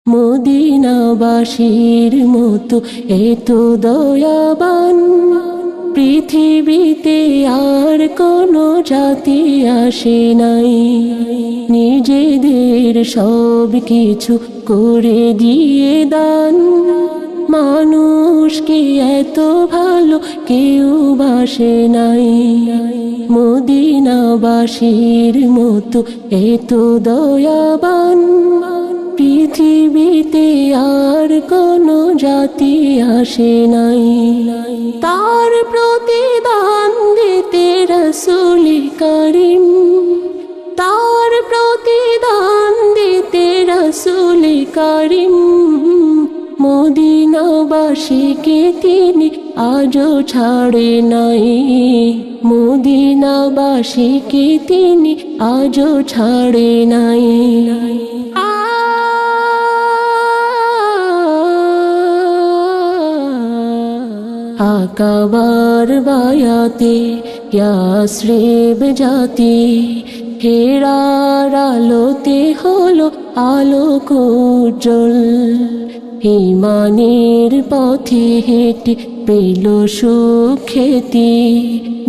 মদিনাবাসীর মতো এত দয়াবান পৃথিবীতে আর কোনো জাতি আসে নাই। নিজেদের সব কিছু করে দিয়ে দান, মানুষকে এত ভালো কেউ বাসে নাই। মদিনাবাসীর মতো এত দয়াবান পৃথিবীতে আর কোনো জাতি আসে নাই। তার প্রতিদান দিতে রাসূল কারীম, তার প্রতিদান দিতে রাসূল কারীম। মদিনাবাসীকে তিনি আজও ছাড়ে নাই, মদিনাবাসীকে তিনি আজও ছাড়ে নাই। আকাবার বায়াতে ইয়াসরিব জাতি হেরার আলোতে হলো আলোক উজ্জ্বল। ঈমানের পথে হেঁটে পেল সুখ্যাতি,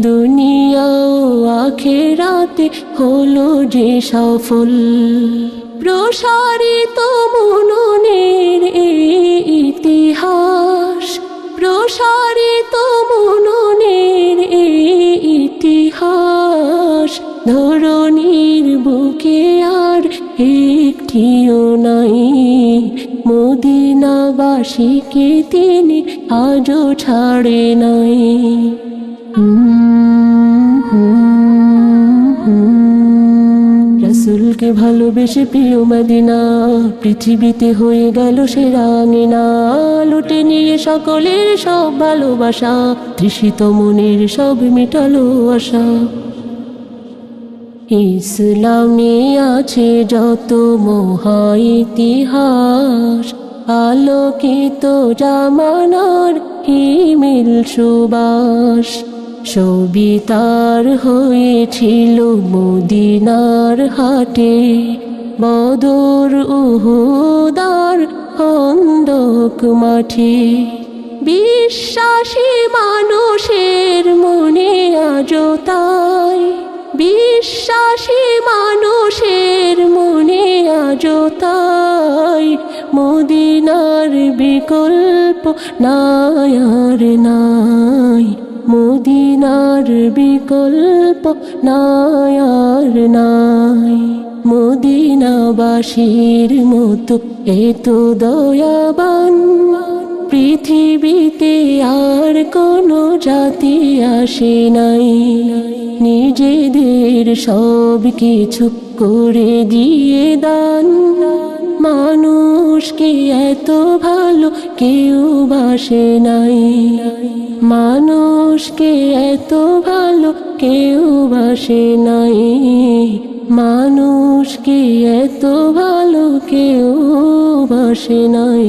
দুনিয়া ও আখিরাতে হলো যে সফল। প্রসারিত মননের এই ইতিহাস, প্রসারিত মননের এই ইতিহাস। ধরণীর বুকে আর একটিও নাই, মদিনাবাসীকে তিনি আজও ছাড়ে নাই। রাসূলকে ভালোবেসে প্রিয় মদিনা পৃথিবীতে হয়ে গেল সেরা আঙিনা। লুটে নিয়ে সকলের সব ভালোবাসা, তৃষিত মনের সব মিটালো আশা। ইসলামে আছে যত মহা ইতিহাস, আলোকিত জামানার হিমেল সুবাস। সবিতার হয়েছিল মদিনার হাটে, বদর উহুদার খন্দক মাঠে। বিশ্বাসী মানুষের মনে আজও তাই, বিশ্বাসী মানুষের মনে আজও তাই। মদিনার বিকল্প নাই আর নাই, মদিনার বিকল্প নাই আর নাই। মদিনাবাসীর মতো এত দয়াবান পৃথিবীতে আর কোনো জাতি আসে নাই। নিজেদের সব কিছু করে দিয়ে দান, মানুষকে এত ভালো কেউ বাসে নাই। মানুষকে এত ভালো কেউ বাসে নাই, মানুষকে এত ভালো কেউ বাসে নাই।